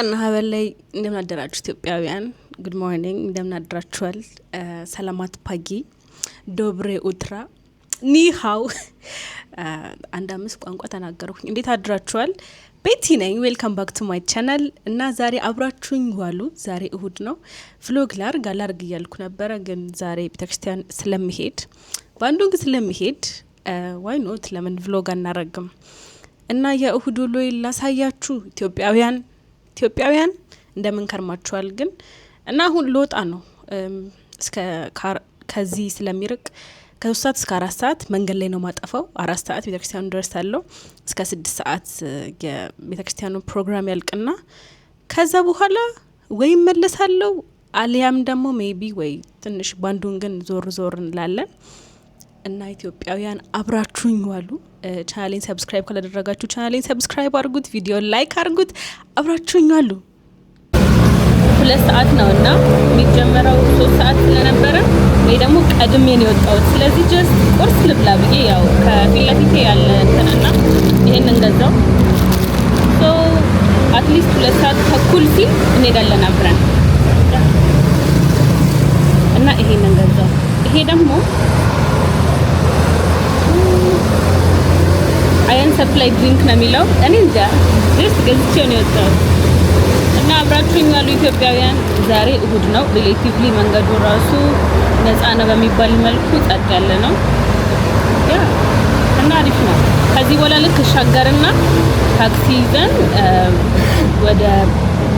በቀና ሀበላይ እንደምን አደራችሁ ኢትዮጵያውያን ጉድ ሞርኒንግ እንደምን አድራችኋል ሰላማት ፓጊ ዶብሬ ኡትራ ኒሃው አንድ አምስት ቋንቋ ተናገርኩኝ እንዴት አድራችኋል ቤቲ ነኝ ዌልካም ባክ ቱ ማይ ቻናል እና ዛሬ አብራችሁኝ ዋሉ ዛሬ እሁድ ነው ፍሎግ ላርግ እያልኩ ነበረ ግን ዛሬ ቤተክርስቲያን ስለምሄድ ባንዱን ስለምሄድ ዋይ ኖት ለምን ፍሎግ አናረግም እና የእሁድ ውሎ ላሳያችሁ ኢትዮጵያውያን እንደምን ከርማችኋል ግን እና አሁን ልወጣ ነው እስከ ከዚህ ስለሚርቅ ከ3 ሰዓት እስከ 4 ሰዓት መንገድ ላይ ነው ማጠፋው 4 ሰዓት ቤተክርስቲያኑ ደርሳለሁ እስከ 6 ሰዓት የቤተክርስቲያኑ ፕሮግራም ያልቅና ከዛ በኋላ ወይ መለሳለሁ አሊያም ደግሞ ሜቢ ወይ ትንሽ ባንዱን ግን ዞር እንላለን እና ኢትዮጵያውያን አብራችሁኝ ዋሉ ቻናሌን ሰብስክራይብ ካላደረጋችሁ ቻናሌን ሰብስክራይብ አድርጉት ቪዲዮ ላይክ አድርጉት አብራችሁኝ ዋሉ 2 ሰዓት ነውና የሚጀመረው 3 ሰዓት ስለነበረ ወይ ደግሞ ቀድሜ ነው የወጣሁት ስለዚህ ጀስት ቁርስ ልብላ ብዬ ያው ከፊለፊቴ ያለ እንትና ይሄን እንደዛው ሶ አትሊስት 2 ሰዓት ተኩል ሲል እንሄዳለን አብረን እና ይሄን እንደዛው ይሄ ደግሞ አያን ሰፕላይ ድሪንክ ነው የሚለው እኔ እንጃ ጀስት ገዝቼው ነው የወጣሁት እና አብራችሁኝ ያሉ ኢትዮጵያውያን ዛሬ እሁድ ነው ሪሌቲቭሊ መንገዱ ራሱ ነፃ ነው በሚባል መልኩ ጸጥ ያለ ነው ያ እና አሪፍ ነው ከዚህ በኋላ ልክ ሻገርና ታክሲ ይዘን ወደ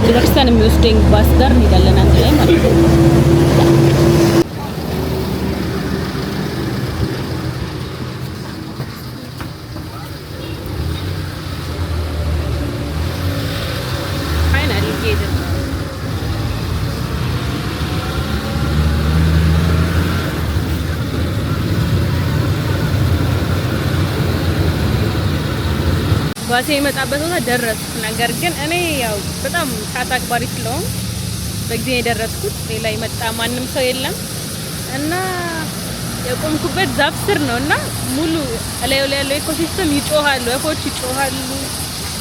ቤተክርስቲያን የሚወስደኝ ባስ ጋር እንሄዳለን አንድ ላይ ማለት ነው ባሴ የመጣበት ቦታ ደረስኩ ነገር ግን እኔ ያው በጣም ታታክባሪ ስለሆነ በጊዜ የደረስኩት ሌላ ይመጣ ማንንም ሰው የለም እና የቆምኩበት ዛፍ ስር ነውና ሙሉ ላይ ያለው ኢኮሲስተም ይጮሃሉ ወፎች ይጮሃሉ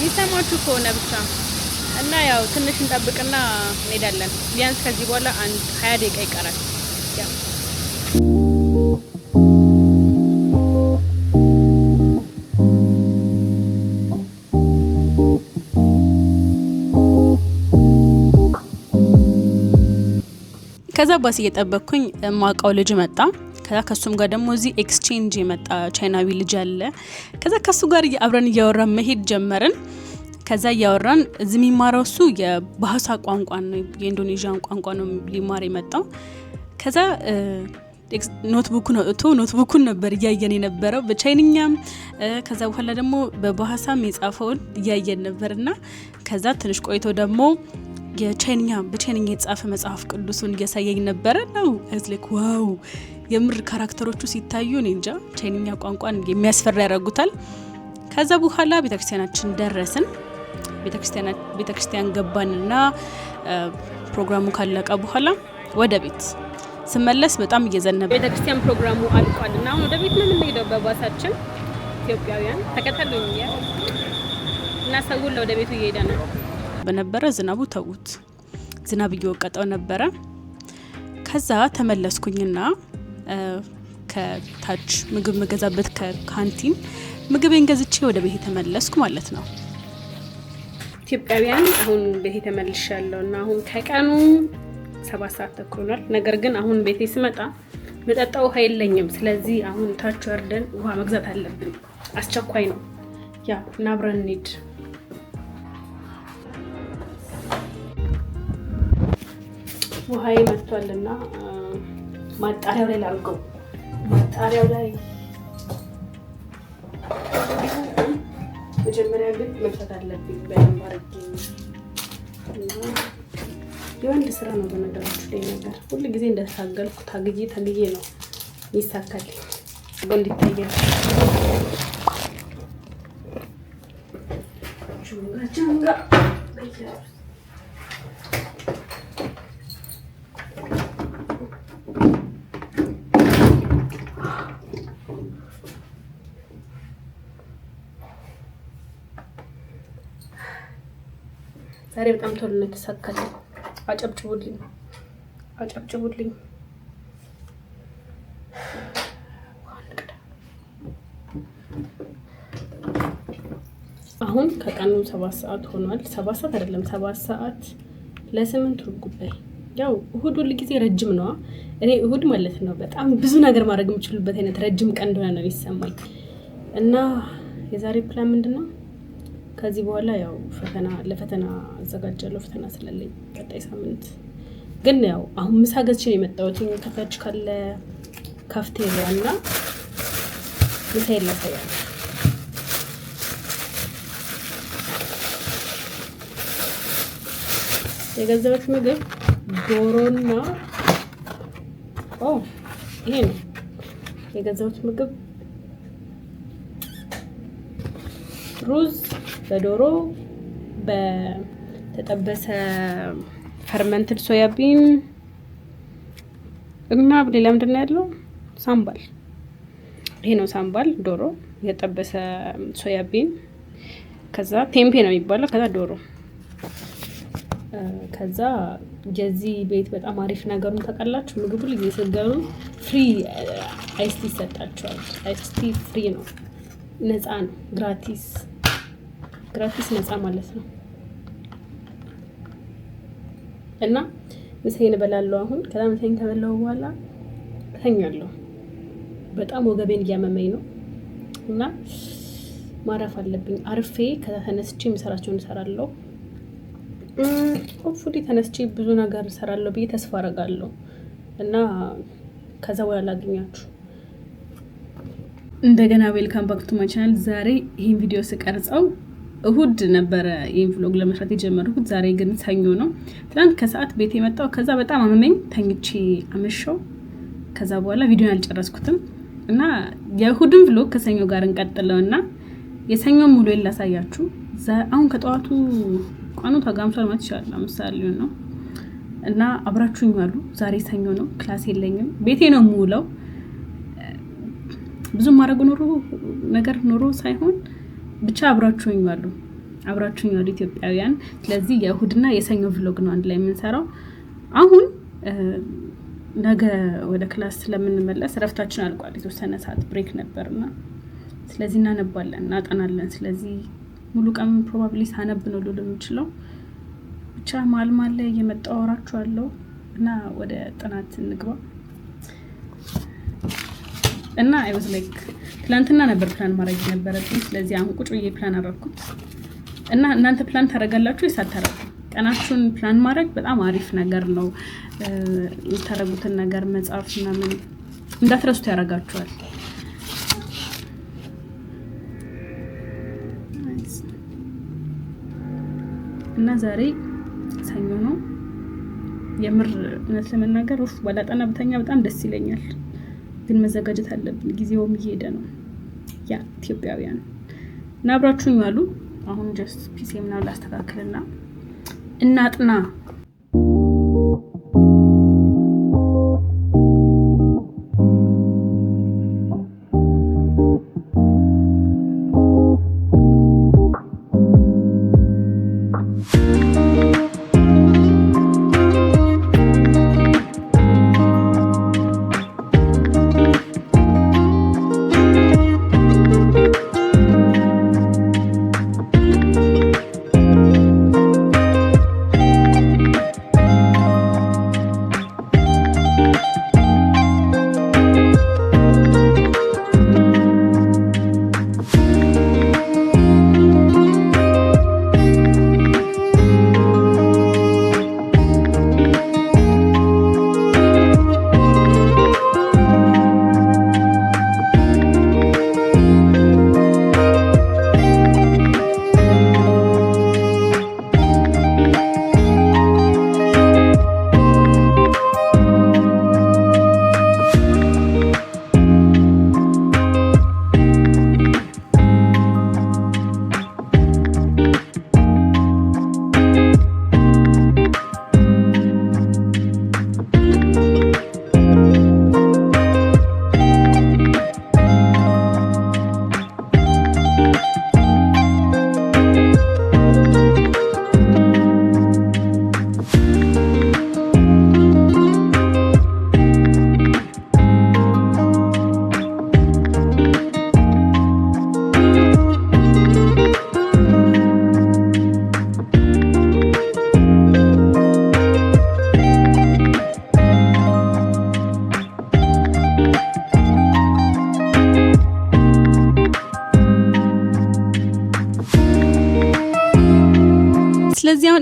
ይሰማችሁ ከሆነ ብቻ እና ያው ትንሽ እንጠብቅና እንሄዳለን ቢያንስ ከዚህ በኋላ 20 ደቂቃ ይቀራል ያው ከዛ ባስ እየጠበቅኩኝ ማቃው ልጅ መጣ ከዛ ከሱም ጋር ደግሞ እዚህ ኤክስቼንጅ የመጣ ቻይናዊ ልጅ አለ ከዛ ከሱ ጋር አብረን እያወራን መሄድ ጀመርን ከዛ እያወራን እዚህ የሚማረው እሱ የባህሳ ቋንቋ ነው የኢንዶኔዥያን ቋንቋ ነው ሊማር የመጣው ከዛ ኖትቡኩን ነበር እያየን የነበረው በቻይንኛም ከዛ በኋላ ደግሞ በባህሳም የጻፈውን እያየን ነበርና ከዛ ትንሽ ቆይቶ ደግሞ በቻይንኛ የተጻፈ መጽሐፍ ቅዱስን እያሳየኝ ነበረ ነው አዝልክ ዋው የምር ካራክተሮቹ ሲታዩ እኔ እንጃ ቻይንኛ ቋንቋን የሚያስፈራ ያደርጉታል ከዛ በኋላ ቤተክርስቲያናችን ደረስን ቤተክርስቲያን ገባንና ፕሮግራሙ ካለቀ በኋላ ወደ ቤት ስመለስ በጣም እየዘነበ ቤተክርስቲያን ፕሮግራሙ አልቋልና አሁን ወደ ቤት ነው የምንሄደው በባሳችን ኢትዮጵያውያን ተከተሉኝ እና ሰውል ወደ ቤቱ እየሄደ ነው በነበረ ዝናቡ ተውት ዝናብ እየወቀጠው ነበረ ከዛ ተመለስኩኝና ከታች ምግብ መገዛበት ከካንቲን ምግቤን ገዝቼ ወደ ቤት ተመለስኩ ማለት ነው ኢትዮጵያውያን አሁን ቤት ተመልሻለሁና አሁን ከቀኑ 7 ሰዓት ተኩሏል ነገር ግን አሁን ቤቴ ስመጣ መጠጣው ውሃ የለኝም ስለዚህ አሁን ታች ወርደን ውሃ መግዛት አለብን አስቸኳይ ነው ያ ናብረን ኒድ ውሃዬ መጥቷልና ማጣሪያው ላይ ላርገው ማጣሪያው ላይ መጀመሪያ ግን መፍታት አለብኝ በደንብ አድርጌ የወንድ ስራ ነው በነገራችሁ ላይ ነገር ሁሉ ጊዜ እንደታገልኩ ታግዬ ነው ይሳካል ጎል ይታያል ጁንጋ ዛሬ በጣም ቶሎ ነው የተሳካልኝ። አጨብጭቡልኝ። አሁን ከቀኑ 7 ሰዓት ሆኗል። 7 ሰዓት አይደለም 7 ሰዓት ለ8 ጉዳይ። ያው እሁድ ሁሉ ጊዜ ረጅም ነው። እኔ እሁድ ማለት ነው በጣም ብዙ ነገር ማድረግ የምችልበት አይነት ረጅም ቀን እንደሆነ ነው የሚሰማኝ። እና የዛሬ ፕላን ምንድነው? ከዚህ በኋላ ያው ለፈተና አዘጋጃለሁ። ፈተና ስለለኝ ቀጣይ ሳምንት ግን ያው አሁን ምሳ ገዝቼ ነው የመጣሁት ከታች ካለ ካፍቴሪያ እና ምሳዬን ላሳያለሁ። የገዛሁት ምግብ ዶሮና ይሄ ነው የገዛሁት ምግብ ሩዝ በዶሮ በተጠበሰ ፈርመንትድ ሶያቢን እና ሌላ ምንድን ነው ያለው? ሳምባል። ይሄ ነው ሳምባል ዶሮ፣ የተጠበሰ ሶያቢን፣ ከዛ ቴምፔ ነው የሚባለው፣ ከዛ ዶሮ፣ ከዛ የዚህ ቤት በጣም አሪፍ ነገሩን ታውቃላችሁ፣ ምግቡ ሁሉ ጊዜ ስትገቡ ፍሪ አይስቲ ይሰጣችኋል። አይስቲ ፍሪ ነው፣ ነፃ ነው፣ ግራቲስ ነፃ ማለት ነው። እና ምሳዬን እበላለሁ አሁን። ከዛ ምሳዬን ከበላሁ በኋላ እተኛለሁ። በጣም ወገቤን እያመመኝ ነው እና ማረፍ አለብኝ። አርፌ ከዛ ተነስቼ የምሰራቸውን እሰራለሁ። ሆፕፉሊ ተነስቼ ብዙ ነገር እሰራለሁ ብዬ ተስፋ አደርጋለሁ እና ከዛ በኋላ አገኛችሁ። እንደገና ዌልካም ባክ ቱ ማይ ቻናል። ዛሬ ይህን ቪዲዮ ስቀርጸው እሁድ ነበረ ይህን ቭሎግ ለመስራት የጀመርኩት። ዛሬ ግን ሰኞ ነው። ትናንት ከሰዓት ቤት የመጣው ከዛ በጣም አመመኝ፣ ተኝቼ አመሸው። ከዛ በኋላ ቪዲዮን አልጨረስኩትም እና የእሁድን ቭሎግ ከሰኞ ጋር እንቀጥለው እና የሰኞን ሙሉ ላሳያችሁ። አሁን ከጠዋቱ ቀኑ ተጋምሷል ማለት ይችላል። ለምሳሌ ነው እና አብራችሁኝ ዋሉ። ዛሬ ሰኞ ነው፣ ክላስ የለኝም፣ ቤቴ ነው የምውለው። ብዙ ማድረግ ኖሮ ሳይሆን ብቻ አብራችሁኝ ዋሉ ኢትዮጵያውያን። ስለዚህ የእሁድና የሰኞ ቭሎግ ነው አንድ ላይ የምንሰራው። አሁን ነገ ወደ ክላስ ስለምንመለስ ረፍታችን አልቋል። የተወሰነ ሰዓት ብሬክ ነበርና ስለዚህ እናነባለን፣ እናጠናለን። ስለዚህ ሙሉ ቀን ፕሮባብሊ ሳነብ ነው ልል የምችለው። ብቻ ማልማል ላይ እየመጣሁ አወራችኋለሁ እና ወደ ጥናት እንግባ። እና አይ ዋዝ ላይክ ትላንትና ነበር ፕላን ማድረግ የነበረብኝ። ስለዚህ አሁን ቁጭ ብዬ ፕላን አደረኩት እና እናንተ ፕላን ታደርጋላችሁ ወይስ አታደርጉ? ቀናችሁን ፕላን ማድረግ በጣም አሪፍ ነገር ነው። የምታደርጉትን ነገር መጻፍ ምናምን እንዳትረሱት ያደርጋችኋል። እና ዛሬ ሰኞ ነው። የምር እውነት ለመናገር ባላጠና ብተኛ በጣም ደስ ይለኛል፣ ግን መዘጋጀት አለብን። ጊዜውም እየሄደ ነው። ያ ኢትዮጵያውያን እና አብራችሁኝ ዋሉ። አሁን ጀስት ፒሲ ምናምን ላስተካክልና እናጥና።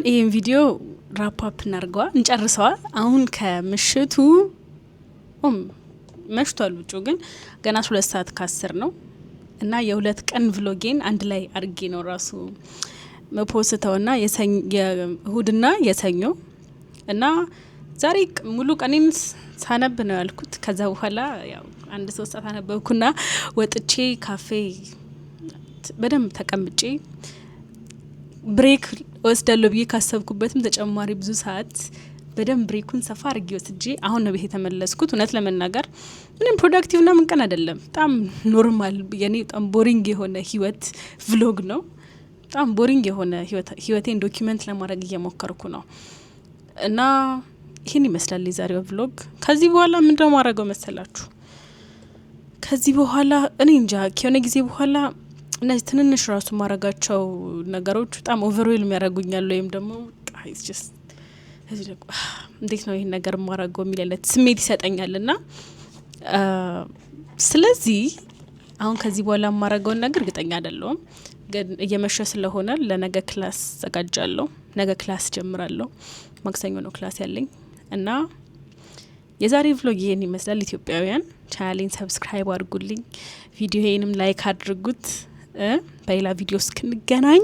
ይሄን ቪዲዮ ራፕ አፕ እናርገዋ እንጨርሰዋ። አሁን ከምሽቱ መሽቷል፣ ውጪ ግን ገና 2 ሰዓት ከ10 ነው እና የ2 ቀን ቭሎጌን አንድ ላይ አርጌ ነው ራሱ መፖስተውና የእሁድና የሰኞ እና ዛሬ ሙሉ ቀኔን ሳነብ ነው ያልኩት። ከዛ በኋላ ያው 1-3 ሰዓት አነበብኩና ወጥቼ ካፌ በደንብ ተቀምጬ ብሬክ ወስዳለሁ ብዬ ካሰብኩበትም ተጨማሪ ብዙ ሰዓት በደንብ ብሬኩን ሰፋ አርጌ ወስጄ አሁን ነው ቤት የተመለስኩት። እውነት ለመናገር ምንም ፕሮዳክቲቭ ና ምን ቀን አይደለም። በጣም ኖርማል የኔ በጣም ቦሪንግ የሆነ ህይወት ቭሎግ ነው። በጣም ቦሪንግ የሆነ ህይወቴን ዶኪመንት ለማድረግ እየሞከርኩ ነው እና ይሄን ይመስላል የዛሬው ቭሎግ። ከዚህ በኋላ ምንድነው ማድረገው መሰላችሁ? ከዚህ በኋላ እኔ እንጃ ከሆነ ጊዜ በኋላ እነዚህ ትንንሽ ራሱ ማረጋቸው ነገሮች በጣም ኦቨርዌልም ያደርጉኛል ወይም ደግሞ ጋይስ ጀስት እንዴት ነው ይሄን ነገር ማረገው የሚለለት ስሜት ይሰጠኛልና ስለዚህ አሁን ከዚህ በኋላ ማረገው ነገር እርግጠኛ አይደለሁም። ግን እየመሸ ስለሆነ ለነገ ክላስ ዘጋጃለሁ። ነገ ክላስ ጀምራለሁ። ማክሰኞ ነው ክላስ ያለኝ እና የዛሬ ቭሎግ ይሄን ይመስላል። ኢትዮጵያውያን ቻናሌን ሰብስክራይብ አድርጉልኝ፣ ቪዲዮዬንም ላይክ አድርጉት። በሌላ ቪዲዮ እስክንገናኝ